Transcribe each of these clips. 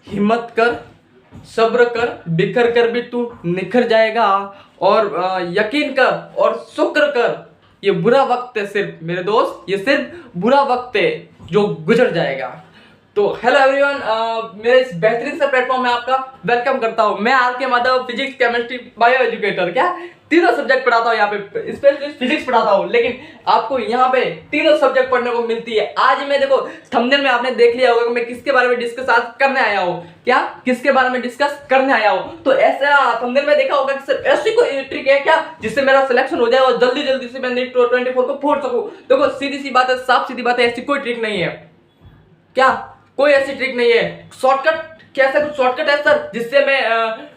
हिम्मत कर, सब्र कर, बिखर कर भी तू निखर जाएगा। और यकीन कर और शुक्र कर, ये बुरा वक्त है सिर्फ मेरे दोस्त, ये सिर्फ बुरा वक्त है जो गुजर जाएगा। तो हेलो एवरीवन, मेरे इस बेहतरीन से प्लेटफॉर्म में आपका वेलकम करता हूं। मैं आर के Madhav, physics, chemistry, bio educator, क्या तीनों सब्जेक्ट पढ़ाता हूं। यहाँ पे स्पेशलिस्ट फिजिक्स पढ़ाता हूं, लेकिन आपको यहाँ पे तीनों सब्जेक्ट पढ़ने को मिलती है। आज मैं देखो थंबनेल में आपने देख लिया होगा कि मैं किसके बारे में डिस्कस आज करने आया हूँ। क्या किसके बारे में डिस्कस करने आया हूँ? तो ऐसा थंबनेल में देखा होगा कि सर ऐसी कोई ट्रिक है क्या जिससे मेरा सिलेक्शन हो जाए और जल्दी जल्दी से मैं नीट 24 को फोड़ सकूं। देखो सीधी सी बात है, साफ सीधी बात है, ऐसी कोई ट्रिक नहीं है। क्या कोई ऐसी ट्रिक नहीं है। शॉर्टकट कैसा कुछ शॉर्टकट है सर जिससे मैं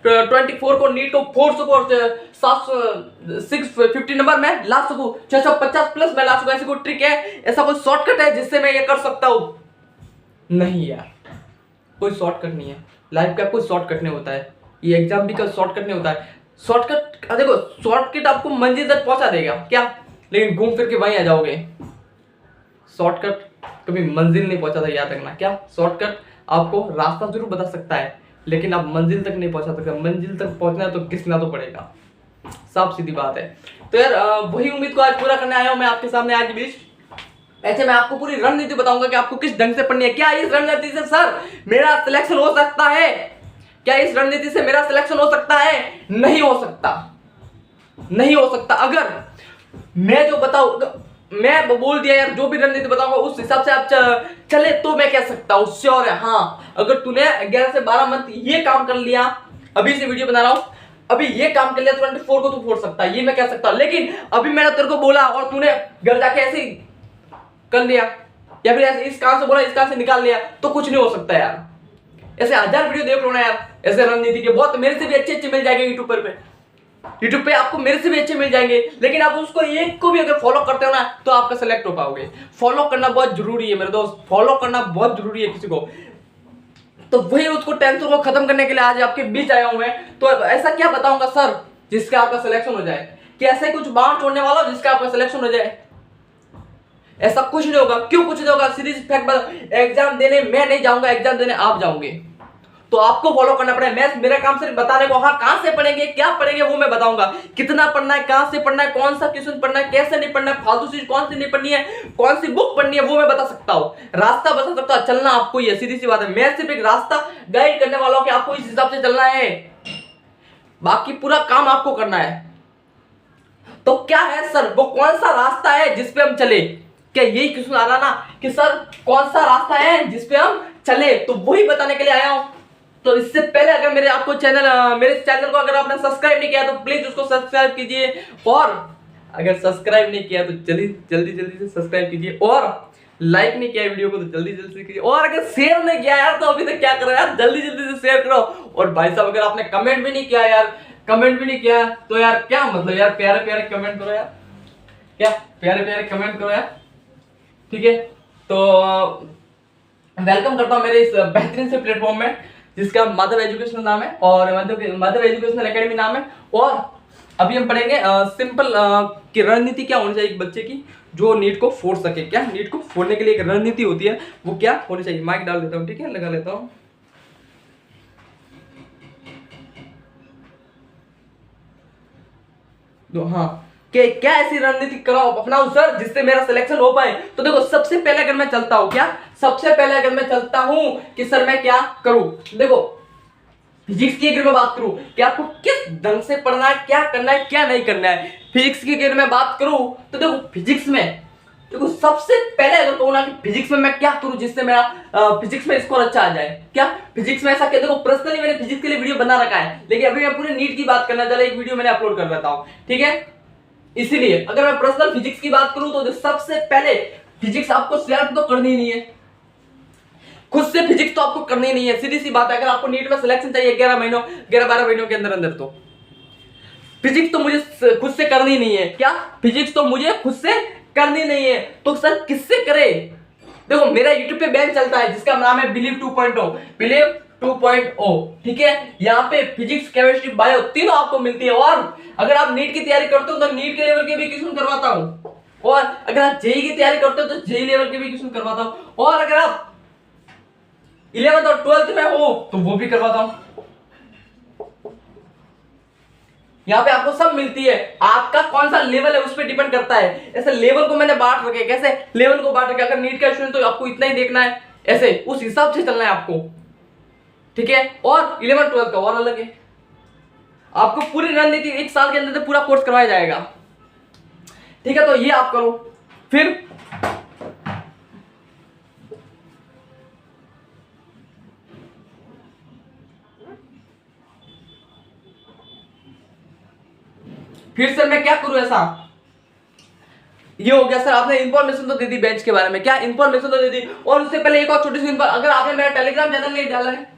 24 को नीट को फोड़ सकूं और 650 नंबर में ला सकूं, 650 प्लस में ला सकूं? ऐसी कोई ट्रिक है, ऐसा कोई शॉर्टकट है जिससे मैं ये कर सकता हूं? नहीं यार, कोई शॉर्टकट नहीं है। लाइफ का कोई शॉर्टकट नहीं होता है, ये एग्जाम भी का शॉर्टकट नहीं होता है। शॉर्टकट देखो, शॉर्टकट आपको मंजिल तक पहुंचा देगा क्या, लेकिन घूम फिर के वहीं आ जाओगे। शॉर्टकट कभी मंजिल नहीं पहुंचाता, याद रखना। क्या शॉर्टकट आपको रास्ता जरूर बता सकता है, लेकिन आप मंजिल तक नहीं पहुंचा सकते। मंजिल तक पहुंचना है तो घिसना तो पड़ेगा, साफ सीधी बात है। तो यार वही उम्मीद को आज पूरा करने आया हूं मैं आपके सामने आज बीच। ऐसे मैं आपको पूरी रणनीति बताऊंगा कि आपको किस ढंग से पढ़नी है। क्या इस रणनीति से सर मेरा सिलेक्शन हो सकता है? क्या इस रणनीति से मेरा सिलेक्शन हो सकता है? नहीं हो सकता, नहीं हो सकता। अगर मैं जो बताऊं, मैं बोल दिया यार, जो भी रणनीति बताऊंगा उस हिसाब से आप चले तो मैं कह सकता हूं श्योर है। हाँ, अगर तूने 11 से 12 मंथ ये काम कर लिया, अभी से वीडियो बना रहा हूं, अभी ये काम कर लिया 24 को तू फोड़ सकता है, ये मैं कह सकता हूं। लेकिन अभी मैंने तेरे को बोला और तूने घर जाके ऐसे ही कर लिया, या फिर ऐसे इस काम से बोला इस काम से निकाल लिया, तो कुछ नहीं हो सकता यार। ऐसे 1000 वीडियो देख लो ना यार, ऐसे रणनीति के बहुत मेरे से भी अच्छे मिल जाएंगे यूट्यूब पे आपको मेरे से भी अच्छे मिल जाएंगे। लेकिन आप उसको एक को भी अगर फॉलो करते हो ना तो आपका सेलेक्ट हो पाओगे। फॉलो करना बहुत जरूरी है मेरे दोस्त, फॉलो करना बहुत जरूरी है किसी को। तो वही उसको टेंशन को खत्म करने के लिए आज आपके बीच आया हूं मैं। तो ऐसा क्या बताऊंगा सर जिसका आपका सिलेक्शन हो जाए? कि ऐसे कुछ बाण छोड़ने वाला जिसका आपका सिलेक्शन हो जाए? ऐसा कुछ नहीं होगा। क्यों कुछ नहीं होगा? सीधी सी फैक्ट बताओ, एग्जाम देने मैं नहीं जाऊंगा, एग्जाम देने आप जाओगे। तो आपको फॉलो करना पड़ेगा। मैं मेरा काम सिर्फ बताने को, हाँ कहां से पढ़ेंगे क्या पढ़ेंगे वो मैं बताऊंगा, कितना पढ़ना है, कहां से पढ़ना है, कौन सा क्वेश्चन पढ़ना है, कैसे नहीं पढ़ना है, फालतू चीज कौन सी नहीं पढ़नी है, कौन सी बुक पढ़नी है, वो मैं बता सकता हूं। रास्ता बता सकता हूं, चलना आपको ही है, सीधी सी बात है। मैं सिर्फ एक रास्ता गाइड करने वाला हूं कि आपको इस हिसाब से चलना है, बाकी पूरा काम आपको करना है। तो क्या है सर, वो कौन सा रास्ता है जिसपे हम चले? क्या यही क्वेश्चन आ रहा ना कि सर कौन सा रास्ता है जिसपे हम चले? तो वही बताने के लिए आया हूं। तो इससे पहले अगर मेरे चैनल को अगर आपने सब्सक्राइब नहीं किया तो प्लीज उसको सब्सक्राइब कीजिए, और अगर सब्सक्राइब नहीं किया तो जल्दी से सब्सक्राइब कीजिए, और लाइक नहीं किया वीडियो को तो जल्दी से कीजिए, और अगर शेयर नहीं किया यार तो अभी तक क्या कर रहे हो यार, जल्दी से शेयर करो। और भाई साहब अगर आपने कमेंट भी नहीं किया यार, तो यार क्या मतलब यार, प्यारे कमेंट करो यार, क्या प्यारे कमेंट करो यार, ठीक है। तो वेलकम करता हूं मेरे इस बेहतरीन से प्लेटफॉर्म में जिसका माधव एजुकेशनल नाम है और माधव एजुकेशनल एकेडमी नाम है। और अभी हम पढ़ेंगे सिंपल की रणनीति क्या होनी चाहिए एक बच्चे की जो नीट को फोड़ सके। क्या नीट को फोड़ने के लिए एक रणनीति होती है, वो क्या होनी चाहिए? माइक डाल देता हूँ, ठीक है, लगा लेता हूँ। तो हाँ, क्या ऐसी रणनीति कराओ अपनाऊं सर जिससे मेरा सिलेक्शन हो पाए? तो देखो सबसे पहले अगर मैं चलता हूं कि सर मैं क्या करूं, देखो फिजिक्स की अगर मैं बात करूं कि आपको किस ढंग से पढ़ना है, क्या करना है, क्या नहीं करना है। फिजिक्स की अगर मैं बात करूं तो देखो सबसे पहले अगर कहूं ना कि फिजिक्स में मैं क्या करूं जिससे मेरा फिजिक्स में स्कोर अच्छा आ जाए। क्या फिजिक्स में ऐसा क्या, देखो पर्सनली मैंने फिजिक्स के लिए वीडियो बना रखा है, लेकिन अभी मैं पूरे नीट की बात करना चाह रहा, एक वीडियो मैंने अपलोड कर देता हूं, ठीक है। इसीलिए अगर मैं पर्सनल फिजिक्स की बात करूं तो सबसे पहले फिजिक्स आपको सेलेक्ट तो करनी नहीं है, खुद से फिजिक्स तो आपको करनी नहीं है, सीधी सी बात है। अगर आपको नीट में सिलेक्शन चाहिए 11-12 महीनों के अंदर तो फिजिक्स तो मुझे खुद से करनी नहीं है। क्या फिजिक्स तो मुझे खुद से करनी नहीं है, तो सर किससे करे? देखो मेरा यूट्यूब पे बैच चलता है जिसका नाम है बिलीव 2.0, ठीक है। यहाँ पे फिजिक्स, केमिस्ट्री, बायो तीनों आपको मिलती है। और अगर आप नीट की तैयारी करते हो तो नीट के लेवल के भी क्वेश्चन करवाता हूँ, और अगर आप जेई की तैयारी करते हो तो जेई लेवल के भी क्वेश्चन करवाता हूँ, और अगर आप 11th और 12th में हो तो वो भी करवाता हूं। यहाँ पे आपको सब मिलती है, आपका कौन सा लेवल है उस पर डिपेंड करता है। ऐसे लेवल को मैंने बांट रखे, कैसे लेवल को बांट रखे, अगर नीट का स्टूडेंट तो आपको इतना ही देखना है, ऐसे उस हिसाब से चलना है आपको, ठीक है। और 11 12 का और अलग है, आपको पूरी रणनीति एक साल के अंदर से पूरा कोर्स करवाया जाएगा, ठीक है। तो ये आप करो। फिर सर मैं क्या करूं ऐसा, ये हो गया सर, आपने इंफॉर्मेशन तो दे दी बेंच के बारे में, क्या इंफॉर्मेशन तो दे दी। और उससे पहले एक और छोटी सी अगर आपने मेरा टेलीग्राम चैनल नहीं डाला है,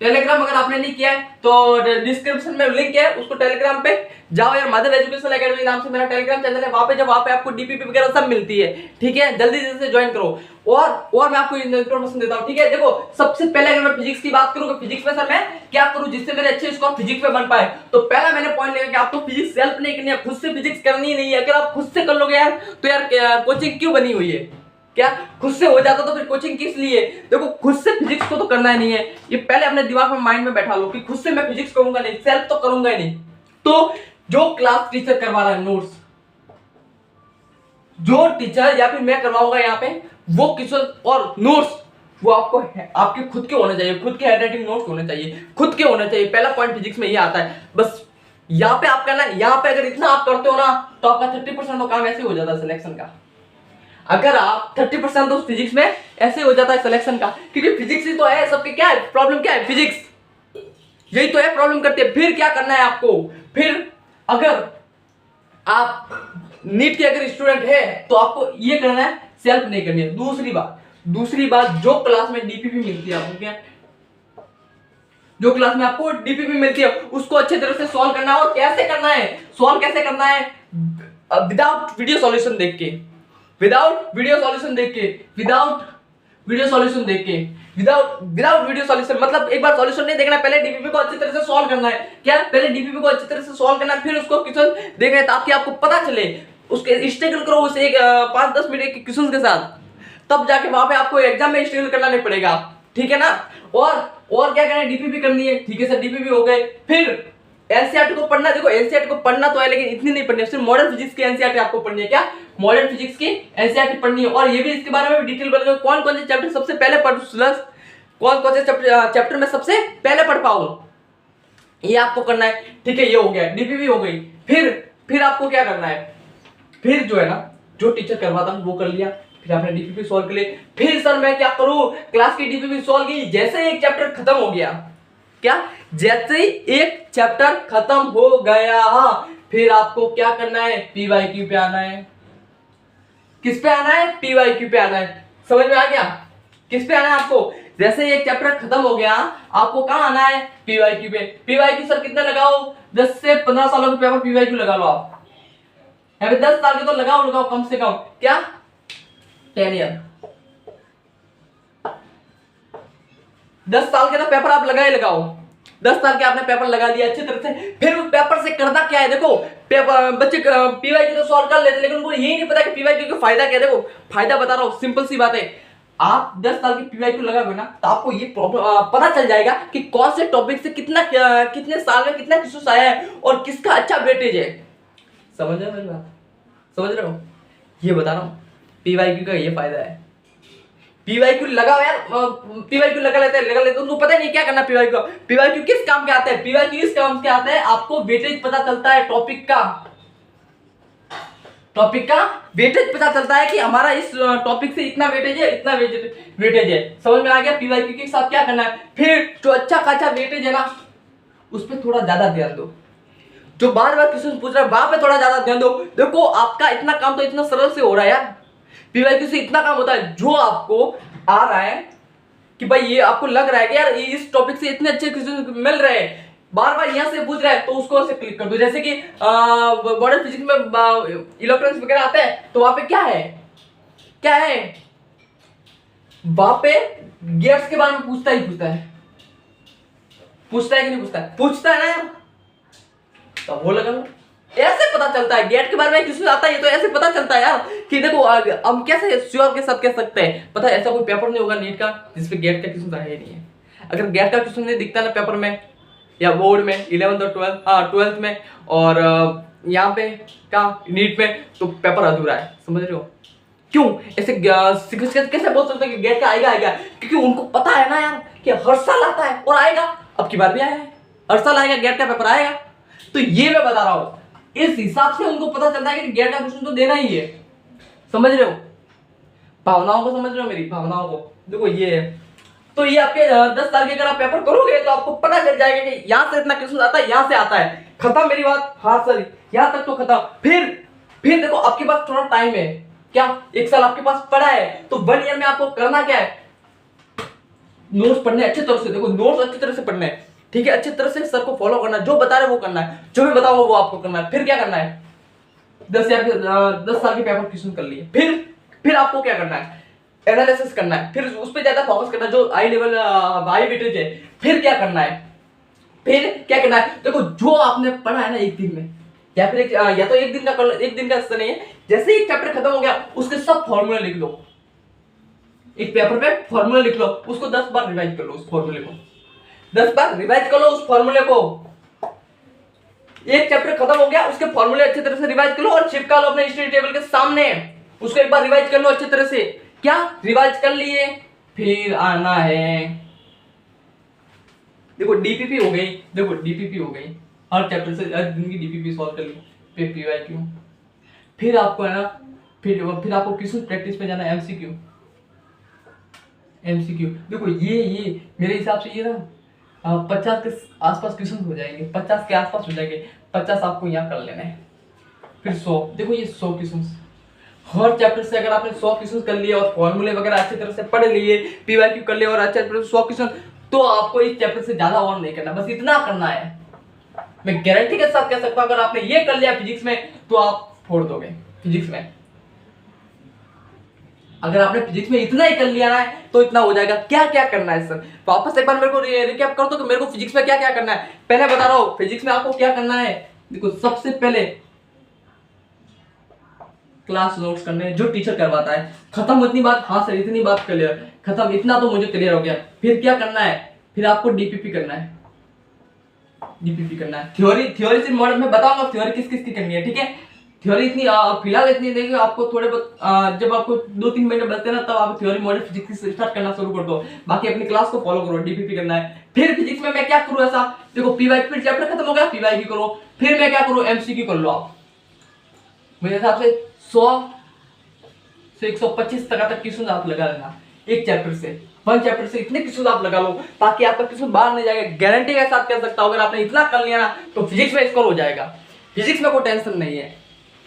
टेलीग्राम अगर आपने नहीं किया है तो डिस्क्रिप्शन में लिंक है, उसको टेलीग्राम पे जाओ यार, माधव एजुकेशन एकेडमी नाम से मेरा टेलीग्राम चैनल है, वहां पे आपको डीपीपी वगैरह सब मिलती है, ठीक है। जल्दी से ज्वाइन करो। और मैं आपको इन्फॉर्मेशन देता हूं, ठीक है। देखो सबसे पहले अगर मैं फिजिक्स की बात करूं, फिजिक्स में सर मैं क्या करूं जिससे मेरे अच्छे स्कोर फिजिक्स में बन पाए, तो पहला मैंने पॉइंट लिया कि आपको फिजिक्स सेल्फ नहीं करनी है, खुद से फिजिक्स करनी ही नहीं है। अगर आप खुद से कर लोगे यार तो यार कोचिंग क्यों बनी हुई है, क्या खुद से हो जाता तो फिर कोचिंग किस लिए। देखो खुद से फिजिक्स को तो करना ही नहीं है, ये पहले अपने दिमाग में माइंड में बैठा लो कि खुद से मैं फिजिक्स करूंगा नहीं, सेल्फ तो करूंगा ही नहीं। तो जो क्लास टीचर करवा रहा है नोट्स, जो टीचर या फिर मैं करवाऊंगा यहाँ पे वो किशोर, और नोट्स वो आपको आपके खुद के होने चाहिए, खुद के हैंडराइटिंग नोट्स होने चाहिए, खुद के होने चाहिए। पहला पॉइंट फिजिक्स में ये आता है। बस यहाँ पे आप करना, यहाँ पे अगर इतना आप करते हो ना तो आपका 30% तो काम ऐसे हो जाता है सिलेक्शन का। अगर आप 30% तो फिजिक्स में ऐसे हो जाता है सिलेक्शन का, क्योंकि फिजिक्स ही तो है सबके, क्या है प्रॉब्लम, क्या है फिजिक्स, यही तो है प्रॉब्लम करते हैं। फिर क्या करना है आपको, फिर अगर आप नीट के अगर स्टूडेंट है तो आपको ये करना है, सेल्फ नहीं करनी है। दूसरी बात जो क्लास में डीपीपी मिलती है आपको, क्या जो क्लास में आपको डीपीपी मिलती है उसको अच्छे तरह से सॉल्व करना है। और कैसे करना है, सॉल्व कैसे करना है, विदाउट वीडियो सॉल्यूशन देख के, विदाउट वीडियो सॉल्यूशन मतलब एक बार सॉल्यूशन नहीं देखना, पहले डीपीपी को अच्छी तरह से सॉल्व करना है। क्या पहले डीपीपी को अच्छी तरह से सॉल्व करना है, फिर उसको क्वेश्चन देखना है ताकि आपको पता चले, उसके स्ट्रगल करो उसे एक 5-10 मिनट के क्वेश्चन के साथ, तब जाके वहां पे आपको एग्जाम में स्ट्रगल करना नहीं पड़ेगा, ठीक है ना। और क्या करना है, डीपीपी करनी है, ठीक है सर डीपीपी हो गए। फिर एनसीईआरटी को पढ़ना, देखो एनसीईआरटी को पढ़ना तो है लेकिन इतनी नहीं पढ़नी है, सिर्फ मॉडर्न फिजिक्स की एनसीईआरटी आपको पढ़नी है। क्या मॉडर्न फिजिक्स की एनसीईआरटी पढ़नी है, और ये भी इसके बारे में भी डिटेल बताऊंगा कौन कौन से चैप्टर सबसे पहले पढ़, कौन कौन से चैप्टर में सबसे पहले पढ़ पाओ, ये आपको करना है, ठीक है। ये हो गया, डीपीपी हो गई। फिर आपको क्या करना है, फिर जो है ना जो टीचर करवाता हूं वो कर लिया, फिर आपने डीपीपी सॉल्व कर लिया। फिर सर मैं क्या करूं, क्लास की डीपीपी सॉल्व की, जैसे एक चैप्टर खत्म हो गया, क्या जैसे ही एक चैप्टर खत्म हो गया, फिर आपको क्या करना है, पीवाईक्यू पे आना है। किस पे आना है, पीवाईक्यू पे आना है। समझ में आ गया, किस पे आना है आपको, जैसे ही एक चैप्टर खत्म हो गया आपको कहां आना है, पीवाईक्यू पे। पीवाईक्यू सर कितने लगाओ, 10 से 15 सालों के पेपर पीवाईक्यू लगा लो आप, या फिर 10 साल के तो लगाओ कम से कम, क्या 10 ईयर, 10 साल के तो पेपर आप लगाओ, 10 साल के आपने पेपर लगा दिया अच्छी तरह से। फिर उस पेपर से करना क्या है, देखो पेपर बच्चे पीवाईक्यू तो सॉल्व कर लेते लेकिन उनको यही नहीं पता कि पीवाईक्यू का फायदा क्या है। देखो फायदा बता रहा हूं, सिंपल सी बात है, आप 10 साल की पीवाईक्यू लगाओगे ना तो आपको ये पता चल जाएगा कि कौन से टॉपिक से कितने साल में कितना क्वेश्चन आया है और किसका अच्छा वेटेज है। समझ रहे हो मेरी बात, समझ रहे हो, ये बता रहा हूं, पीवाईक्यू का ये फायदा है। पीवाईक्यू लगाओ यार, पीवाईक्यू लगा लेते उनको पता ही नहीं क्या करना। पीवाईक्यू किस काम के आता है, पीवाईक्यू इस काम के आता है, आपको वेटेज पता चलता है, टॉपिक का वेटेज पता चलता है कि हमारा इस टॉपिक से इतना वेटेज है, इतना वेटेज है। समझ में आ गया, पीवाईक्यू के साथ क्या करना है। फिर जो अच्छा खासा वेटेज है ना उस पर थोड़ा ज्यादा ध्यान दो, जो बार बार क्वेश्चन पूछ रहा है वहां पे थोड़ा ज्यादा ध्यान दो। देखो आपका इतना काम तो इतना सरल से हो रहा है यार, पीवाईक्यू से इतना काम होता है, जो आपको आ रहा है कि भाई ये आपको लग रहा है कि यार इस टॉपिक से इतने अच्छे क्वेश्चन मिल रहे हैं, बार बार यहां से पूछ रहा है तो उसको ऐसे क्लिक कर दो। जैसे कि मॉडर्न फिजिक्स में इलेक्ट्रॉनिक्स वगैरह आता है तो वहां पे क्या है वहां पे गेट्स के बारे में पूछता है कि नहीं पूछता है ना, तो वो लगा लो, ऐसे पता चलता है गेट के बारे में क्वेश्चन आता है, ये तो ऐसे पता चलता है यार कि देखो हम कैसे श्योर के साथ कह सकते हैं। पता है ऐसा कोई पेपर नहीं होगा नीट का जिसपे गेट का क्वेश्चन आया ही नहीं है। अगर गेट का क्वेश्चन नहीं दिखता ना पेपर में या बोर्ड में 11th और 12th, हाँ 12th में और यहाँ पे क्या नीट में, तो पेपर अधूरा है, समझ रहे हो। क्यों ऐसे कैसे बोल सकते हैं कि गेट का आएगा? क्योंकि उनको पता है ना यार कि हर साल आता है और आएगा, अब की बार भी आया है, हर साल आएगा गेट का पेपर आएगा। तो ये मैं बता रहा हूँ, इस हिसाब से उनको पता चलता है कि गेट का क्वेश्चन तो देना ही है, समझ रहे हो। भावनाओं को समझ रहे हो, मेरी भावनाओं को। देखो ये है, तो ये आपके 10 साल के अगर आप पेपर करोगे तो आपको पता चल जाएगा कि यहाँ से इतना क्वेश्चन आता है, यहाँ से आता है, खत्म मेरी बात। हाँ सर यहाँ तक तो खत्म। फिर देखो आपके पास थोड़ा टाइम है, क्या 1 साल आपके पास पड़ा है, तो 1 ईयर में आपको करना क्या है, नोट्स पढ़ने अच्छी तरह से। देखो नोट्स अच्छी तरह से पढ़ने हैं, ठीक है, अच्छी तरह से सर को फॉलो करना है, जो बता रहे वो करना है, जो भी बताओ वो आपको करना है। फिर क्या करना है, 10 साल के पेपर क्वेश्चन कर लिए, फिर आपको क्या करना है, एनालिसिस करना है, फिर उस पर ज्यादा फोकस करना है जो हाई लेवल हाई वेटेज है। फिर क्या करना है, देखो जो आपने पढ़ा है ना एक दिन में, या फिर या तो एक दिन का कर लो, एक दिन का ऐसा नहीं है, जैसे ही चैप्टर खत्म हो गया उसके सब फॉर्मूला लिख लो, एक पेपर पे फॉर्मूला लिख लो, उसको 10 बार रिवाइज कर लो, उस फॉर्मूले को 10 बार रिवाइज कर लो, उस फॉर्मूले को। एक चैप्टर खत्म हो गया उसके फॉर्मूले अच्छी तरह से रिवाइज कर लो और चिपका लो अपने स्टडी टेबल के सामने, उसको एक बार रिवाइज कर लो अच्छी तरह से। क्या रिवाइज कर लिए, फिर आना है, देखो डीपीपी हो गई, देखो डीपीपी हो गई, हर चैप्टर से हर दिन की डीपीपी सॉल्व कर ली, फिर पीवाईक्यू, फिर आपको है ना, फिर आपको क्वेश्चन प्रैक्टिस पे जाना है, एमसीक्यू। देखो ये मेरे हिसाब से ये ना 50 के आसपास क्वेश्चन हो जाएंगे, 50 के आसपास हो जाएंगे, 50 आपको यहाँ कर लेना है, फिर 100। देखो ये 100 क्वेश्चन हर चैप्टर से अगर आपने 100 क्वेश्चन कर लिए और फॉर्मूले वगैरह अच्छी तरह से पढ़ लिए, पीवाईक्यू कर लिया और अच्छे तरह से 100 क्वेश्चन, तो आपको इस चैप्टर से ज्यादा और नहीं करना, बस इतना करना है। मैं गारंटी के साथ कह सकता हूं अगर आपने ये कर लिया फिजिक्स में तो आप फोड़ दोगे फिजिक्स में। अगर आपने फिजिक्स में इतना ही कर लिया ना तो इतना हो जाएगा। क्या क्या करना है सर, वापस एक बार मेरे को रिकैप कर दो कि मेरे को फिजिक्स में क्या क्या करना है। पहले बता रहा हूं फिजिक्स में आपको क्या करना है। देखो सबसे पहले क्लास नोट्स करने हैं जो टीचर करवाता है, खत्म इतनी बात। हाँ सर इतनी बात क्लियर, खत्म, इतना तो मुझे क्लियर हो गया। फिर क्या करना है, फिर आपको डीपीपी करना है, डीपीपी करना है। थ्योरी से मॉडल में बताऊंगा थ्योरी किस किस की करनी है, ठीक है। थ्योरी इतनी फिलहाल इतनी देंगे आपको, थोड़े बहुत जब आपको 2-3 महीने बचते हैं ना तब आप थ्योरी मॉडल फिजिक्स से स्टार्ट करना शुरू कर दो, बाकी अपनी क्लास को फॉलो करो। डीपीपी करना है। फिर फिजिक्स में मैं क्या करूँ ऐसा, देखो पीवाईक्यू, फिर चैप्टर खत्म हो गया पीवाईक्यू करो, फिर मैं क्या करूँ एमसीक्यू कर लो आप। मेरे हिसाब से 100 से 125 तक क्वेश्चन आप लगा लेना एक चैप्टर से, 1 चैप्टर से इतने क्वेश्चन आप लगा लो ताकि आपका क्वेश्चन बाहर नहीं जाएगा। गारंटी के साथ कह सकता हूं अगर आपने इतना कर लिया ना तो फिजिक्स में स्कोर हो जाएगा। फिजिक्स में कोई टेंशन नहीं है।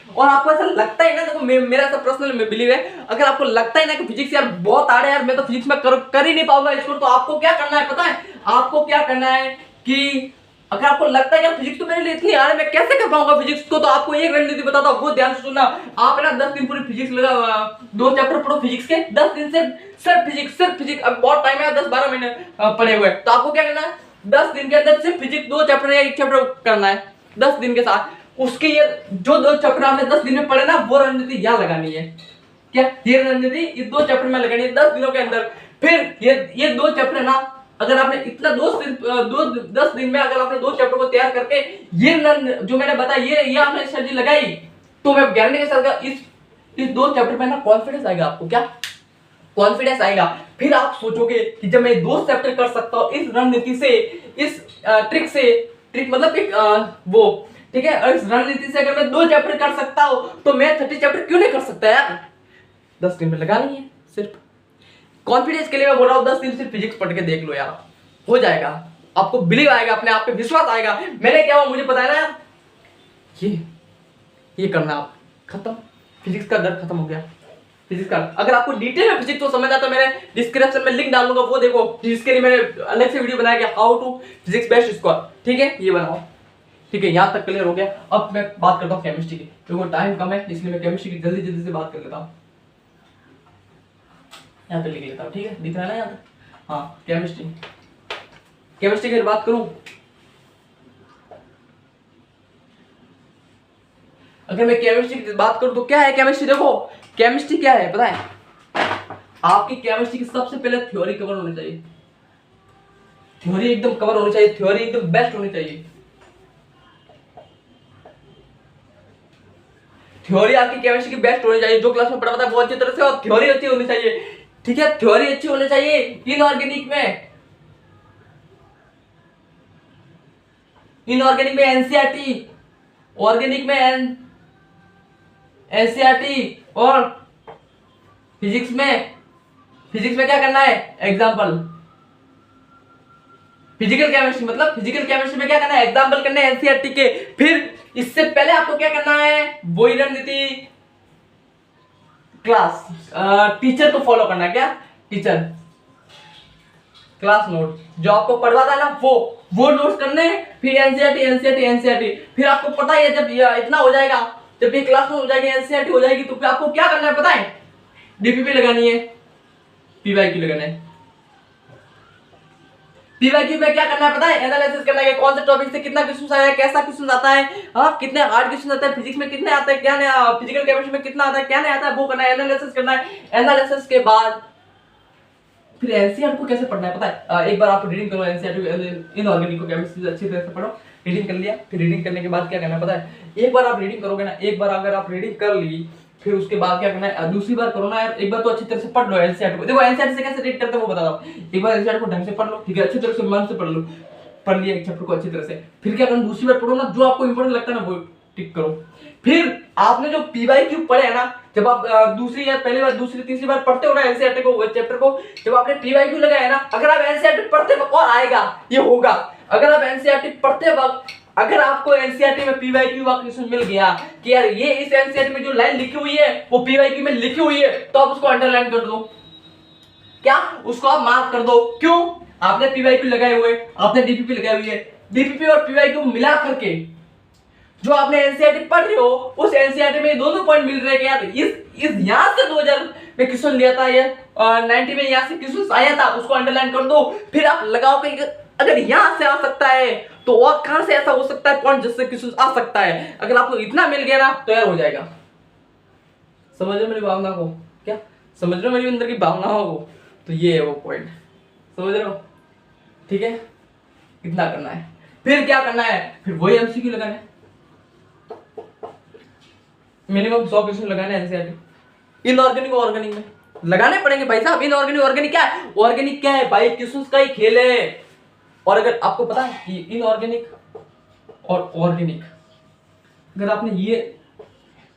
और आपको ऐसा लगता है ना, देखो मेरा ऐसा पर्सनल में बिलीव है, अगर आपको लगता है ना कि फिजिक्स यार बहुत हार्ड है यार, मैं तो फिजिक्स में कर ही नहीं पाऊंगा स्कोर, तो आपको क्या करना है पता है, आपको क्या करना है कि अगर आपको लगता है कि फिजिक्स तो मेरे लिए इतनी हार्ड है मैं कैसे कर पाऊंगा फिजिक्स को, तो आपको एक रणनीति बताता हूं, वो ध्यान से सुनना। आप है ना 10 दिन पूरी फिजिक्स लगा 2 चैप्टर पढ़ो फिजिक्स के, 10 दिन से सिर्फ फिजिक्स। अब बहुत टाइम है, 10-12 महीने पढ़े हुए, तो आपको क्या करना है 10 दिन के अंदर सिर्फ फिजिक्स 2 चैप्टर या 1 चैप्टर करना है 10 दिन के साथ। उसके ये जो 2 चैप्टर आपने 10 दिन में पढ़े ना वो रणनीति यहाँ लगानी है। क्या ये रणनीति इस 2 चैप्टर में लगानी है 10 दिनों के अंदर। फिर ये 2 चैप्टर है ना, अगर आपने इतना 10 दिन में अगर आपने 2 चैप्टर को तैयार करके ये जो मैंने बताया ये आपने स्ट्रेटजी लगाई, तो मैं गारंटी के साथ इस 2 चैप्टर में ना कॉन्फिडेंस आएगा आपको। क्या कॉन्फिडेंस आएगा। फिर आप सोचोगे कि जब मैं 2 चैप्टर कर सकता हूं इस रणनीति से, इस ट्रिक मतलब एक वो ठीक है, और इस रणनीति से अगर मैं 2 चैप्टर कर सकता हूं तो मैं 30 चैप्टर क्यों नहीं कर सकता यार। 10 दिन में लगानी है सिर्फ। कॉन्फिडेंस के लिए मैं बोल रहा हूं 10 दिन सिर्फ फिजिक्स पढ़ के देख लो यार, हो जाएगा। आपको बिलीव आएगा, अपने आप पे विश्वास आएगा। मैंने क्या हुआ मुझे पता है ना यार, ये करना आप खत्म, फिजिक्स का डर खत्म हो गया। फिजिक्स का अगर आपको डिटेल में फिजिक्स तो समझ आता, मैंने डिस्क्रिप्शन में लिंक डालूंगा, वो देखो जिसके लिए मैंने अलग से वीडियो बनाया कि how to physics best score, ठीक है, ये बनाओ, ठीक है। यहां तक क्लियर हो गया। अब मैं बात करता हूँ केमिस्ट्री की, क्योंकि टाइम कम है इसलिए मैं केमिस्ट्री की जल्दी से बात कर लेता हूँ। यहाँ पे लिख लेता हूँ, ठीक है, दिख रहा है ना यहाँ पे। हाँ केमिस्ट्री की बात करूँ, अगर मैं केमिस्ट्री की बात करूं तो क्या है केमिस्ट्री, देखो केमिस्ट्री क्या है पता है, आपकी केमिस्ट्री की सबसे पहले थ्योरी कवर होनी चाहिए, थ्योरी एकदम कवर होनी चाहिए, थ्योरी एकदम बेस्ट होनी चाहिए। थ्योरी आपकी केमिस्ट्री की बेस्ट होनी चाहिए, जो क्लास में पढ़ा है वो अच्छी तरह से, और थ्योरी अच्छी होनी चाहिए, ठीक है, थ्योरी अच्छी होनी चाहिए। इनऑर्गेनिक में एनसीईआरटी, ऑर्गेनिक में एनसीईआरटी, और फिजिक्स में क्या करना है, एग्जाम्पल। फिजिकल केमिस्ट्री में क्या करना है, एग्जाम्पल करना है एनसीईआरटी के। फिर इससे पहले आपको क्या करना है, वही रणनीति, क्लास टीचर को फॉलो करना है, क्या टीचर क्लास नोट जो आपको पढ़वाता है ना वो नोट्स करने। फिर एनसीईआरटी, फिर आपको पता है जब इतना हो जाएगा, जब ये क्लास नोट हो जाएगी, एनसीईआरटी हो जाएगी, तो फिर आपको क्या करना है पता है, डीपीपी लगानी है, पीवाईक्यू लगाना है। पीवाईक्यू में क्या करना है पता है, एनालिसिस करना है कौन से टॉपिक से कितना क्वेश्चन आया है, कैसा क्वेश्चन आता है, हाँ कितने हार्ड क्वेश्चन आता है, फिजिक्स में कितने आता है, क्या नहीं, फिजिकल केमिस्ट्री में कितना आता है, क्या नहीं आता है, वो करना है, एनालिसिस करना है। एनालिसिस के बाद फिर एनसीईआरटी को कैसे पढ़ना है पता है, एक बार आप रीडिंग करो एनसीईआरटी, इनऑर्गेनिक को केमिस्ट्री अच्छी तरह से पढ़ो, रीडिंग कर लिया, फिर रीडिंग करने के बाद क्या करना है पता है, एक बार आप रीडिंग करोगे ना, एक बार अगर आप रीडिंग कर ली, फिर उसके बाद क्या करना है, दूसरी बार करो ना यार, एक बार तो अच्छी तरह से पढ़ लो एनसीईआरटी को। देखो एनसीईआरटी से कैसे रीड करते हैं वो बता दो, एक बार एनसीईआरटी को ढंग से पढ़ लो, ठीक है, अच्छी तरह से मन से पढ़ लिया एक चैप्टर को अच्छी तरह से, फिर क्या करना, दूसरी बार पढ़ो ना, जो आपको इंपॉर्टेंट लगता है ना वो टिक करो। फिर आपने जो पीवाईक्यू पढ़े है ना, जब आप दूसरी या पहली बार, दूसरी तीसरी बार पढ़ते हो ना एनसीईआरटी को, चैप्टर को, जब आपने पीवाईक्यू लगाया ना, अगर आप एनसीईआरटी पढ़ते वक्त और आएगा ये होगा, अगर आप एनसीईआरटी पढ़ते वक्त अगर आपको एनसीईआरटी में पीवाईक्यू का क्वेश्चन मिल गया कि यार ये इस एनसीईआरटी में जो लाइन लिखी हुई है वो पीवाईक्यू में लिखी हुई है, तो आप उसको अंडरलाइन कर दो, क्या उसको आप मार्क कर दो। क्यों, आपने पीवाईक्यू लगाए हुए, आपने डीपीपी लगाई हुई है, डीपीपी और पीवाईक्यू मिला करके जो आपने एनसीईआरटी पढ़ रहे हो, उस एनसीईआरटी में दोनों पॉइंट मिल रहे हैं कि यार इस यहां से 2000 में क्वेश्चन लिया था, ये 90 में यहां से क्वेश्चन आया था, उसको अंडरलाइन कर दो। फिर आप लगाओ कि अगर यहां से आ सकता है तो और कहां से ऐसा हो सकता है पॉइंट जिससे क्वेश्चन आ सकता है, अगर आपको इतना मिल गया ना तो यार हो जाएगा। समझ रहे मेरी भावना को, क्या समझ रहे हो मेरी अंदर की भावनाओं को, तो ये है वो पॉइंट, समझ रहे हो, ठीक है, इतना करना है। फिर क्या करना है, फिर वही एमसीक्यू लगाना है, मिनिमम 100 क्वेश्चन लगाने हैं एनसीईआरटी। इनऑर्गेनिक और ऑर्गेनिक में लगाने पड़ेंगे भाई साहब। इनऑर्गेनिक ऑर्गेनिक क्या है, ऑर्गेनिक क्या है भाई, क्वेश्चंस का ही खेल है। और अगर आपको पता है कि इनऑर्गेनिक और ऑर्गेनिक, अगर आपने ये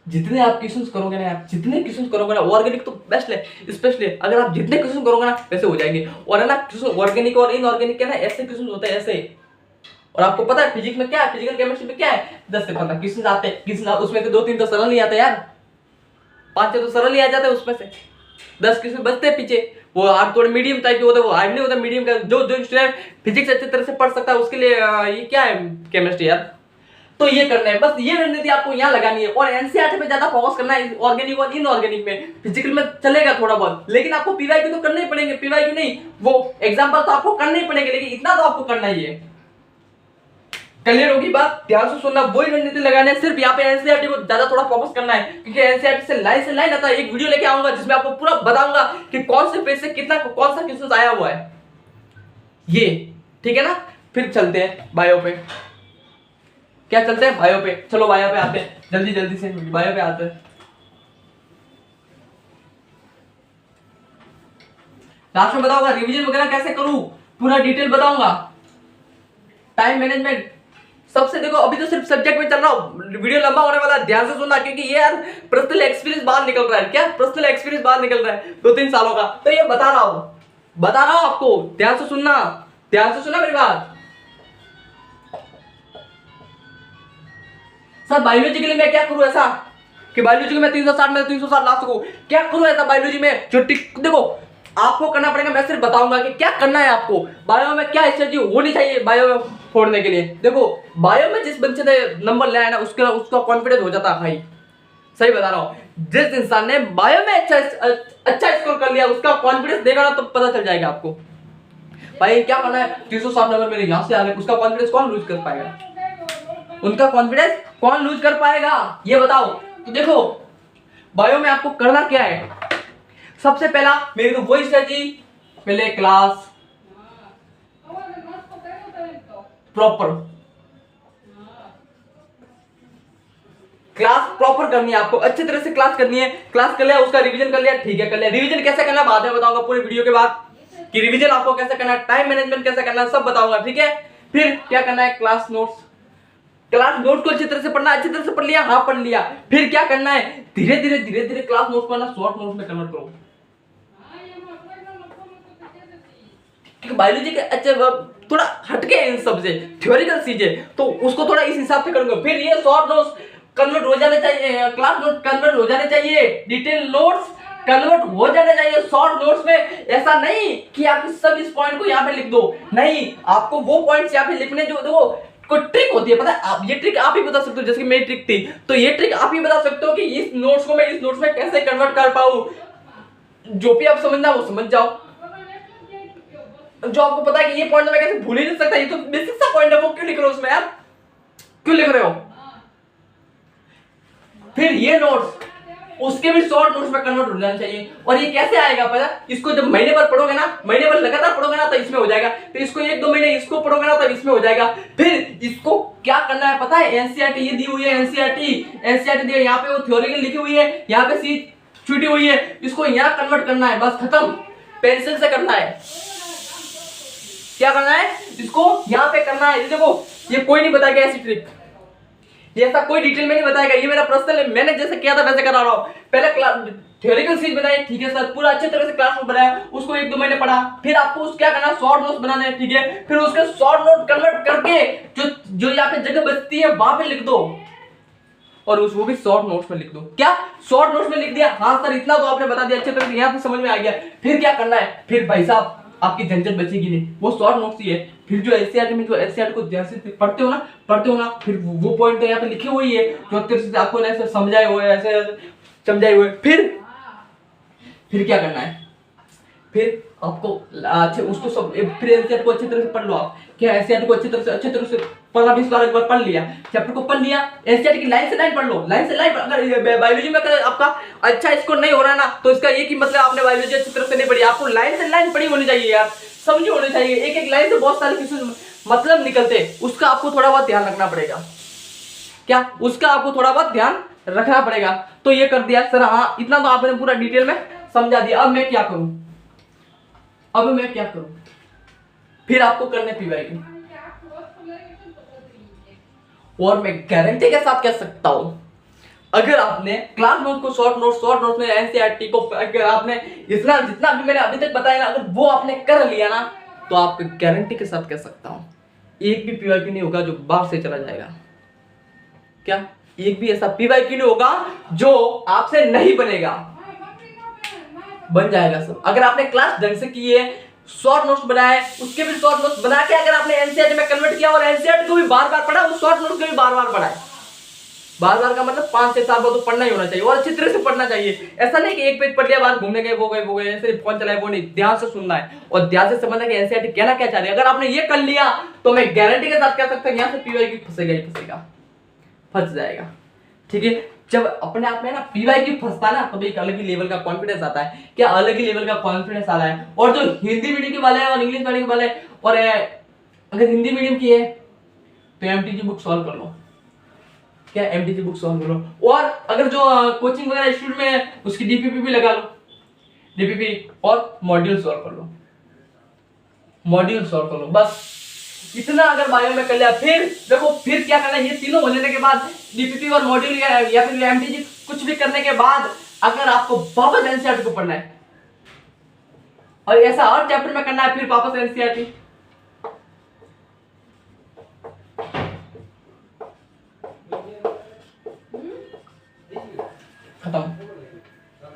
जितने आप क्वेश्चंस करोगे ना, आप जितने क्वेश्चंस करोगे ना, ऑर्गेनिक तो बेस्ट है, स्पेशली अगर आप जितने क्वेश्चन करोगे ना वैसे हो जाएंगे। और है ना ऑर्गेनिक और इनऑर्गेनिक क्या ना, ऐसे क्वेश्चन होते हैं ऐसे। और आपको पता है फिजिक्स में क्या है, फिजिकल केमिस्ट्री में क्या है, 10 से 15 क्वेश्चन आते हैं, क्वेश्चन उसमें से 2-3 तो सरल नहीं आते यार, 5-6 तो सरल ही आ जाते हैं, उसमें से 10 क्वेश्चन बचते हैं पीछे, वो आप थोड़े मीडियम टाइप के होते हैं, वो हार्ड नहीं होता मीडियम का। जो स्टूडेंट फिजिक्स अच्छी तरह से पढ़ सकता है उसके लिए ये क्या है केमिस्ट्री यार। तो ये करना है, बस ये रणनीति आपको यहाँ लगानी है। और एनसीईआरटी पे ज्यादा फोकस करना है, ऑर्गेनिक और इनऑर्गेनिक में। फिजिकल में चलेगा थोड़ा बहुत, लेकिन आपको पीवाईक्यू तो करने ही पड़ेंगे, पीवाईक्यू नहीं वो एग्जाम्पल तो आपको करने ही पड़ेंगे, लेकिन इतना तो आपको करना ही है। क्लियर होगी बात, ध्यान से सुनना, वही रणनीति लगाना है। सिर्फ यहाँ पे एनसीईआरटी को ज्यादा थोड़ा फोकस करना है, क्योंकि एनसीईआरटी से लाइन आता है। एक वीडियो लेके आऊंगा जिसमें आपको पूरा बताऊंगा कि कौन से पेज से कितना कौन सा क्वेश्चन आया हुआ है ये, ठीक है ना। फिर चलते हैं बायो पे, क्या चलते हैं बायो पे, चलो बायो पे आते हैं, जल्दी से बायो पे आते हैं। लास्ट में बताऊंगा रिवीजन वगैरह कैसे करूं, पूरा डिटेल बताऊंगा, टाइम मैनेजमेंट सबसे। देखो अभी तो सिर्फ सब्जेक्ट में चल रहा हूँ, वीडियो लंबा होने वाला है, ध्यान से सुनना, क्योंकि ये यार पर्सनल एक्सपीरियंस बाहर निकल रहा है। क्या पर्सनल एक्सपीरियंस बाहर निकल रहा है 2-3 सालों का, तो ये बता रहा हूं आपको, ध्यान से सुनना मेरी बात। सर बायोलॉजी के लिए मैं क्या करूं ऐसा कि बायोलॉजी में 360 में 360 ला सकूं, क्या करूं ऐसा बायोलॉजी में जो देखो आपको करना पड़ेगा। मैं सिर्फ बताऊंगा कि क्या करना है आपको, बायो में क्या स्ट्रेटजी होनी चाहिए बायो में फोड़ने के लिए। देखो बायो में जिस बच्चे ने नंबर लिया है ना, उसका कॉन्फिडेंस हो जाता है भाई, सही बता रहा हूं। जिस इंसान ने बायो में अच्छा स्कोर कर लिया, उसका कॉन्फिडेंस देगा ना तो पता चल जाएगा आपको भाई क्या करना है। 360 नंबर मेरे यहां से आ गए, उसका कॉन्फिडेंस कौन लूज कर पाएगा, उनका कॉन्फिडेंस कौन लूज कर पाएगा, ये बताओ। तो देखो बायो में आपको करना क्या है, सबसे पहला मेरे को वही स्ट्रेटजी, पहले क्लास प्रॉपर करनी है, आपको अच्छी तरह से क्लास करनी है। क्लास कर लिया, उसका रिवीजन कर लिया, ठीक है कर लिया। रिवीजन कैसे करना बाद में बताऊंगा पूरे वीडियो के बाद, कि रिवीजन आपको कैसे करना है, टाइम मैनेजमेंट कैसे करना है, सब बताऊंगा, ठीक है। फिर क्या करना है, क्लास नोट्स को अच्छी तरह से पढ़ना, अच्छी तरह से पढ़ लिया, हाँ पढ़ लिया। फिर क्या करना है, धीरे धीरे क्लास नोट्स को ना शॉर्ट नोट्स में कन्वर्ट करो। बायोलॉजी के अच्छे थोड़ा हटके इन सबसे थ्योरिकल चीजें, तो उसको थोड़ा इस हिसाब से करूंगा। फिर ये शॉर्ट नोट्स कन्वर्ट हो जाने चाहिए, क्लास नोट कन्वर्ट हो जाने चाहिए, डिटेल नोट्स कन्वर्ट हो जाने चाहिए शॉर्ट नोट्स में। ऐसा नहीं कि आप सब इस पॉइंट को यहाँ पे लिख दो, नहीं, आपको वो पॉइंट्स यहाँ पे लिखने जो देखो कोई ट्रिक होती है, पता है आप, ये ट्रिक आप ही बता सकते हो, जैसे कि मेरी ट्रिक थी, तो ये ट्रिक आप ही बता सकते हो कि इस नोट्स को मैं इस नोट्स में कैसे कन्वर्ट कर पाऊं। जो भी आप समझना वो समझ जाओ, जो आपको पता है कि ये पॉइंट मैं कैसे भूल ही नहीं सकता, ये तो बेसिक सा पॉइंट है, वो क्यों लिख रहे हो उसमें यार, क्यों लिख रहे हो। फिर ये नोट्स उसके भी शॉर्ट नोट्स में कन्वर्ट हो जाना चाहिए। और ये कैसे आएगा पता, इसको जब महीने भर पढ़ोगे ना, महीने भर लगातार पढ़ोगे ना, तो इसमें हो जाएगा। फिर इसको 1-2 महीने इसको पढ़ोगे ना, तो इसमें हो जाएगा। फिर इसको क्या करना है पता है, एनसीईआरटी ये दी हुई है, एनसीईआरटी दी है, यहाँ पे वो थ्योरी लिखी हुई है, यहाँ पे सी छुटी हुई है, इसको यहाँ कन्वर्ट करना है, बस खत्म। पेंसिल से करना है, क्या करना है, इसको यहाँ पे करना है। देखो ये कोई नहीं बताएगा ऐसी ट्रिक, ये ऐसा कोई डिटेल में नहीं बताएगा, ये मेरा पर्सनल है, मैंने जैसे किया था वैसे करा रहा हूँ। पहले थ्योरिकल चीज बनाई, ठीक है सर, पूरा अच्छे तरह से क्लास में बनाया, उसको 1-2 महीने पढ़ा। फिर आपको उस क्या करना है, शॉर्ट नोट्स बनाने हैं, ठीक है। फिर उसके शॉर्ट नोट कन्वर्ट करके जो यहाँ पे जगह बचती है वहां पे लिख दो, और वो भी शॉर्ट नोट्स में लिख दो। क्या शॉर्ट नोट्स में लिख दिया, हाँ सर इतना तो आपने बता दिया अच्छे तरह से, यहाँ पे समझ में आ गया। फिर क्या करना है, फिर भाई साहब आपकी झंझट बचेगी नहीं, वो शॉर्ट नोट्स ही है। फिर जो एनसीईआरटी में जो एनसीईआरटी को जैसे पढ़ते हो ना, फिर वो पॉइंट तो यहाँ पे लिखे हुई है, जो अच्छे से आपको ऐसे समझाए हुए, ऐसे समझाए हुए। फिर क्या करना है, फिर आपको अच्छे उसको सब, फिर एनसीईआरटी को अच्छी तरह से पढ़ लो आप। क्या एनसीईआरटी को अच्छी तरह से 15-20 बार एक बार पढ़ लिया, चैप्टर को पढ़ लिया, एनसीईआरटी की लाइन से लाइन पढ़ लो, लाइन से लाइन। अगर बायोलॉजी में अगर आपका अच्छा स्कोर नहीं हो रहा ना, तो इसका ये की मतलब आपने बायोलॉजी अच्छी तरह से नहीं पढ़ी, आपको लाइन से लाइन पढ़ी होनी चाहिए यार, समझी होनी चाहिए। एक एक लाइन से बहुत सारे किसी मतलब निकलते, उसका आपको थोड़ा बहुत ध्यान रखना पड़ेगा। क्या उसका आपको थोड़ा बहुत ध्यान रखना पड़ेगा। तो ये कर दिया सर, हाँ इतना तो आपने पूरा डिटेल में समझा दिया। अब मैं क्या करूं, फिर आपको करने पीवाईक्यू, और मैं गारंटी के साथ कह सकता हूं, अगर आपने क्लास नोट को शॉर्ट नोट में एनसीईआरटी को अगर आपने इतना जितना भी मैंने अभी तक बताया ना, अगर वो आपने कर लिया ना, तो आप गारंटी के साथ कह सकता हूं एक भी पीवाईक्यू नहीं होगा जो बाहर से चला जाएगा। क्या एक भी ऐसा पीवाईक्यू नहीं होगा जो आपसे नहीं बनेगा, बन जाएगा सब। अगर आपने क्लास ढंग से की है, शॉर्ट नोट्स बनाए, उसके भी शॉर्ट नोट्स बना के अगर आपने एनसीईआरटी में कन्वर्ट किया, और एनसीईआरटी को भी बार बार पढ़ा, उस शॉर्ट नोट्स को भी बार बार पढ़ाए। बार बार का मतलब 5 से 7 बार तो पढ़ना ही होना चाहिए, और अच्छी तरह से पढ़ना चाहिए। ऐसा नहीं कि एक पेज पढ़ लिया, बाहर घूमने गए वो गए ऐसे फोन चलाए, वो नहीं, ध्यान से सुनना है और ध्यान से समझना कि एनसीईआरटी कहना क्या चाह रही है। अगर आपने ये कर लिया, तो मैं गारंटी के साथ कह सकता हूं यहाँ से पीवाईक्यू फंसेगा, फंस जाएगा, ठीक है। जब अपने आप में ना पीवाईक्यू फंसता है ना, तो एक अलग ही लेवल का कॉन्फिडेंस आता है। क्या अलग ही लेवल का कॉन्फिडेंस आ रहा है। और जो हिंदी मीडियम के वाले हैं और इंग्लिश मीडियम वाले, और अगर हिंदी मीडियम की है तो एमटीजी बुक सॉल्व कर लो। क्या एमटीजी बुक सॉल्व कर लो। और अगर जो कोचिंग वगैरह इंस्टीट्यूट में, उसकी डीपीपी भी लगा लो, डीपीपी और मॉड्यूल सॉल्व कर लो, बस इतना अगर बायो में कर लिया। फिर देखो फिर क्या करना है, ये तीनों हो जाने के बाद, डीपीपी और मॉड्यूल या फिर एमटीजी कुछ भी करने के बाद, अगर आपको वापस एनसीईआरटी को पढ़ना है, और ऐसा हर चैप्टर में करना है, फिर वापस एनसीईआरटी, खत्म।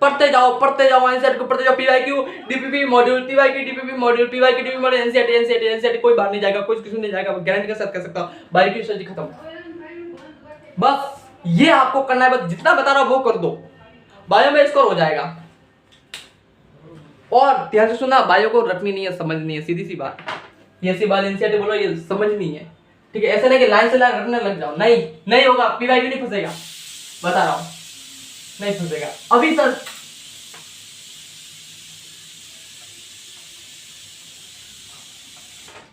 पढ़ते जाओ एनसीईआरटी को पढ़ते जाओ, PYQ DPP module, PYQ DPP module, PYQ DPP module, NCERT, कोई बाहर नहीं जाएगा, कोई किसी नहीं जाएगा, गारंटी के साथ कह सकता हूं। बायोलॉजी स्टडी खत्म। बस ये आपको करना है, बस जितना बता रहा हूं वो कर दो, बायो में स्कोर हो जाएगा। और ध्यान से सुनना, बायो को रटनी नहीं है, समझनी है, सीधी सी बात। ये ऐसी बात एनसीईआरटी बोलो, ये समझनी है, ठीक है, ऐसा नहीं कि लाइन से लाइन रखने लग जाओ, नहीं नहीं होगा, पीवाईक्यू नहीं फंसेगा, बता रहा हूं, नहीं फंसेगा।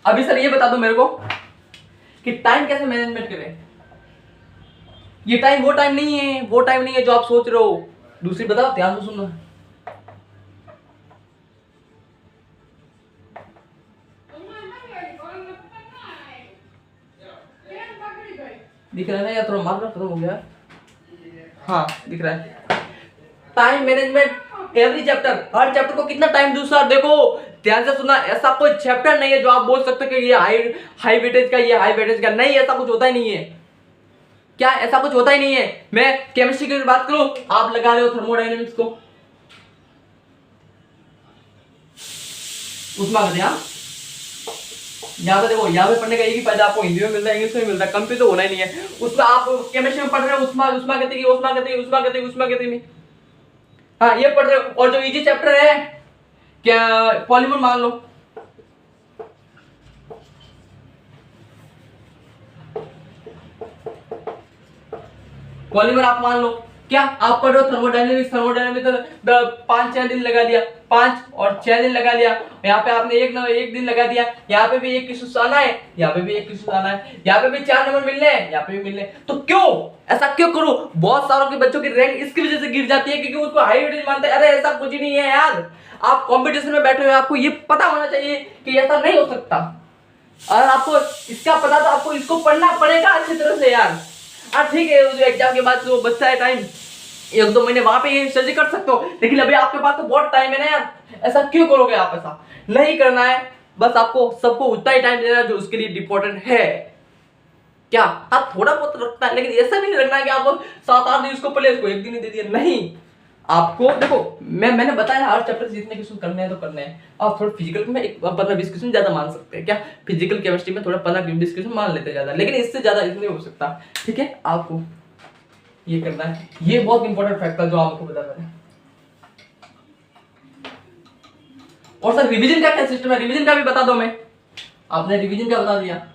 अभी सर ये बता दो मेरे को कि टाइम कैसे मैनेजमेंट करें। ये टाइम वो टाइम नहीं है, वो टाइम नहीं है जो आप सोच रहे हो। दूसरी बताओ, ध्यान से सुनना। दिख रहा है ना, या थोड़ा मार्कर खत्म हो गया। हाँ दिख रहा है। टाइम मैनेजमेंट, एवरी चैप्टर, हर चैप्टर को कितना टाइम दूं सर। देखो ध्यान से सुनना, ऐसा कोई चैप्टर नहीं है जो आप बोल सकते कि ये हाई वेटेज का, ये हाई वेटेज का नहीं, ऐसा कुछ होता ही नहीं है। क्या ऐसा कुछ होता ही नहीं है। मैं केमिस्ट्री की बात करूं, आप लगा रहे हो थर्मोडायनेमिक्स को, उसमें यहाँ पे देखो, यहाँ पे पढ़ने का एक ही फायदा आपको हिंदी में मिलता है, इंग्लिश में मिलता है, कंफ्यूज तो होना ही नहीं है। उसमें आप केमिस्ट्री में पढ़ रहे हो उष्मागतिकी में, हाँ ये पढ़ रहे हो। और जो इजी चैप्टर है क्या, पॉलीमर मान लो, पॉलीमर आप मान लो, क्या आप पढ़ रहे हो थर्मोडायनेमिक्स 5-6 दिन लगा दिया, 5 और 6 दिन लगा दिया। यहाँ पे आपने एक दिन लगा दिया, यहाँ पे भी एक क्वेश्चन आना है, यहाँ पे भी एक क्वेश्चन आना है, यहाँ पे भी 4 नंबर मिलने हैं, यहाँ पे भी मिलने हैं। तो क्यों ऐसा क्यों करूं? बहुत सारों के बच्चों की रैंक इसकी वजह से गिर जाती है क्योंकि उसको हाई वेटेज मानते हैं। अरे ऐसा कुछ ही नहीं है यार, आप कंपटीशन में बैठे हुए, आपको ये पता होना चाहिए कि ऐसा नहीं हो सकता। और आपको इसका पता तो आपको इसको पढ़ना पड़ेगा अच्छी तरह से यार। ठीक है, जो एग्जाम के बाद जो बचता है टाइम, 1-2 महीने वहां पे ये स्टडी कर सकते हो, लेकिन अभी आपके पास तो बहुत टाइम है ना यार। ऐसा क्यों करोगे आप? ऐसा नहीं करना है, बस आपको सबको उतना ही टाइम देना है जो उसके लिए इंपॉर्टेंट है। क्या आप थोड़ा बहुत रखना है, लेकिन ऐसा भी नहीं रखना है कि आप 7-8 दिन इसको पढ़े, इसको एक दिन ही दे दिया। नहीं, आपको देखो मैंने बताया हर चैप्टर से जितने क्वेश्चन करने हैं तो करने हैं। आप थोड़ा फिजिकल में 15-20 क्वेश्चन ज्यादा मान सकते हैं। क्या फिजिकल केमिस्ट्री में थोड़ा 15-20 क्वेश्चन मान लेते हैं ज्यादा, लेकिन इससे ज्यादा इसमें हो सकता। ठीक है, आपको ये करना है। ये बहुत इंपॉर्टेंट फैक्ट था जो आपको बता रहा है। और सर रिवीजन का क्या सिस्टम है, रिवीजन का भी बता दो। मैं आपने रिवीजन का बता दिया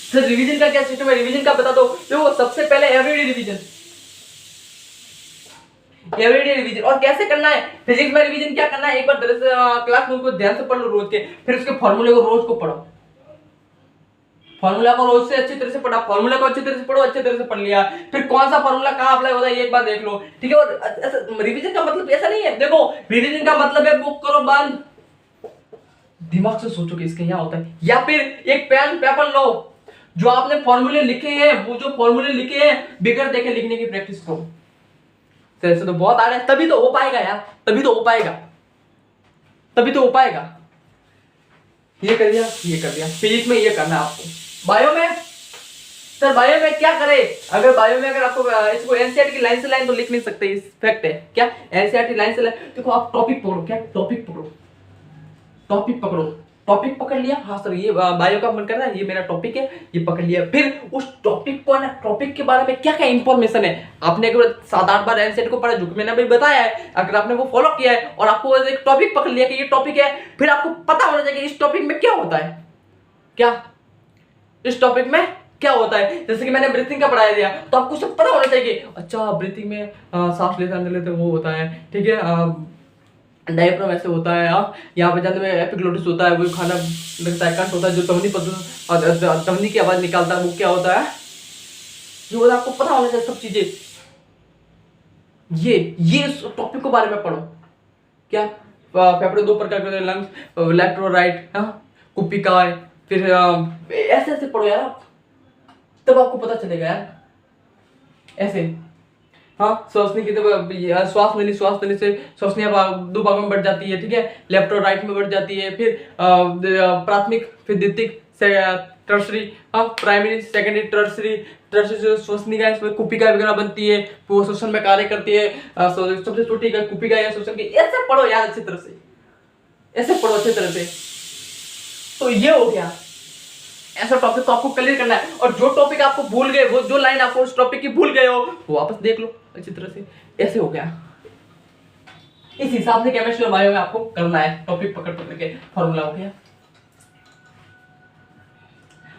सर, रिवीजन का क्या सिस्टम है, रिवीजन का बता दो। देखो सबसे पहले एवरीडे रिवीजन और कैसे करना है। फिजिक्स में रिवीजन क्या करना है, एक बार क्लास में को ध्यान से पढ़ लो रोज के, फिर उसके फॉर्मूले को रोज को पढ़ो, फॉर्मूला को रोज से अच्छी तरह से पढ़ा, फॉर्मूला को अच्छी तरह से पढ़ो, अच्छी तरह से पढ़ लिया, फिर कौन सा फॉर्मूला कहां अप्लाई होता है ये एक बार देख लो। ठीक है, और रिवीजन का मतलब ऐसा नहीं है। देखो रिवीजन का मतलब है बुक करो बंद, दिमाग से सोचो कि इसके यहाँ होता है, या फिर एक पेन पेपर लो, जो आपने फॉर्मूले लिखे हैं, वो जो फॉर्मूले लिखे हैं बिगड़ देखे लिखने की प्रैक्टिस करो। ऐसे तो बहुत आ रहा है, तभी तो हो पाएगा यार, तभी तो हो पाएगा। ये कर दिया, ये कर दिया। फिजिक्स में ये करना है आपको। बायो में सर, बायो में क्या करे, अगर बायो में अगर आपको इसको एनसीईआरटी की लाइन से लाइन तो लिख नहीं सकते, इस फैक्ट है। क्या एनसीईआरटी लाइन से लाइन, देखो आप टॉपिक पकड़ो, क्या टॉपिक पकड़ लिया, हाँ सर ये बायो का मन कर रहा है, ये मेरा टॉपिक है, ये पकड़ लिया। फिर उस टॉपिक को ना, टॉपिक के बारे में क्या क्या इंफॉर्मेशन है, आपने अगर 7-8 बार एनसीईआरटी को पढ़ा, जो मैंने अभी बताया है, अगर आपने वो फॉलो किया है और आपको एक टॉपिक पकड़ लिया कि ये टॉपिक है, फिर आपको पता होना चाहिए कि इस टॉपिक में क्या होता है। क्या इस टॉपिक में क्या होता है, जैसे कि मैंने ब्रीथिंग का पढ़ाया दिया, तो आपको सब पता होना चाहिए। अच्छा ब्रीथिंग में सांस लेते अंदर लेते वो होता है, ठीक है, डायफ्राम ऐसे होता है, यहाँ पे जाने में एपिग्लोटिस होता है, वो खाना लगता है, कंठ होता है, जो ध्वनि की आवाज निकालता है, वो क्या होता है, जो आपको पता होना चाहिए सब चीजें। ये टॉपिक के बारे में पढ़ो। क्या फेफड़े 2 प्रकार के, लंग्स, लेफ्ट और राइट, कुपिकाय, फिर ऐसे ऐसे पढ़ो यार, तब आपको पता चलेगा यार। ऐसे हाँ, श्वासनी की श्वास नली से श्वसनियां 2 भागों में बढ़ जाती है। ठीक है, लेफ्ट और राइट में बढ़ जाती है। फिर प्राथमिक, फिर द्वितीयक, टर्सरी, प्राइमरी, सेकेंडरी, टर्सरी से श्वसनिका, इसमें कुपिका वगैरह बनती है, वो श्वसन में कार्य करती है। सबसे छोटी इकाई कुपिका है श्वसन की। ऐसे पढ़ो यार अच्छी तरह से, ऐसे पढ़ो अच्छी तरह से। तो ये हो गया, ऐसा टॉपिक तो आपको क्लियर करना है। और जो टॉपिक आपको भूल गए, वो जो लाइन आपको उस टॉपिक की भूल गए हो, वो वापस देख लो अच्छी तरह से। ऐसे हो गया, इस हिसाब से केमिस्ट्री और बायो में आपको करना है, टॉपिक पकड़ पकड़ के फॉर्मूला हो गया।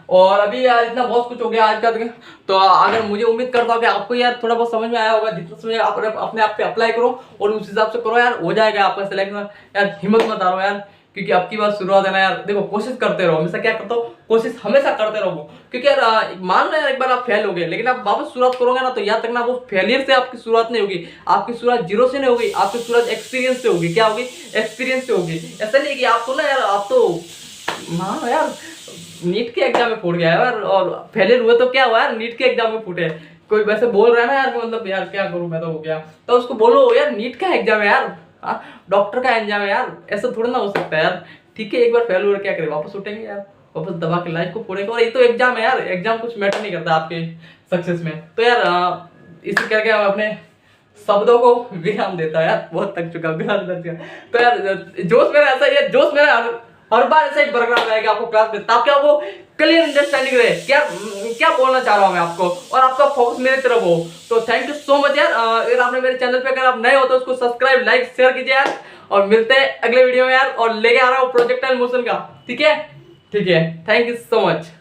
और अभी यार इतना बहुत कुछ हो गया आज का, तो अगर मुझे उम्मीद करता हूँ कि आपको यार थोड़ा बहुत समझ में आया होगा। जितना समझ आप अपने आप पे अप्लाई करो और उस हिसाब से करो यार, हो जाएगा आपका सिलेक्शन। यार हिम्मत मत हारो यार, क्योंकि आपकी बात शुरुआत है ना यार। देखो कोशिश करते रहो, हमेशा क्या करता हूँ, कोशिश हमेशा करते रहो। क्योंकि यार मान लो यार एक बार आप फेल हो गए, लेकिन आप वापस शुरुआत करोगे ना, तो याद रखना वो फेलियर से आपकी शुरुआत नहीं होगी, आपकी शुरुआत जीरो से नहीं होगी, आपकी शुरुआत एक्सपीरियंस से होगी। क्या होगी? एक्सपीरियंस से होगी। ऐसा नहीं कि आप तो ना यार, आप तो मान यार नीट के एग्जाम में फूट गया यार, और फेलियर हुए तो क्या हुआ यार, नीट के एग्जाम में फूटे। कोई वैसे बोल रहा है ना यार, मतलब यार क्या करूं मैं, तो हो गया, तो उसको बोलो यार नीट का एग्जाम है यार, डॉक्टर का एग्जाम है यार, ऐसा थोड़ा ना हो सकता है यार। ठीक है, एक बार फेल हुआ क्या करें, वापस उठेंगे यार, वापस दबा के लाइफ को पूरेंगे। और ये तो एग्जाम है यार, एग्जाम कुछ मैटर नहीं करता आपके सक्सेस में। तो यार इसी करके हम अपने शब्दों को विराम देता है यार, बहुत थक चुका हूं। तो यार जोश मेरा ऐसा ही है, जोश मेरा हर बार ऐसा ही बरकरार रहेगा आपको क्लास में, ताकि आपको क्लियर अंडरस्टैंडिंग रहे क्या क्या बोलना चाह रहा हूं मैं आपको, और आपका फोकस मेरी तरफ हो। तो थैंक यू सो मच यार। अगर आपने मेरे चैनल पे अगर आप नए हो तो उसको सब्सक्राइब, लाइक, शेयर कीजिए यार, और मिलते हैं अगले वीडियो में यार, और लेके आ रहा हूँ प्रोजेक्टाइल मोशन का। ठीक है, ठीक है, थैंक यू सो मच।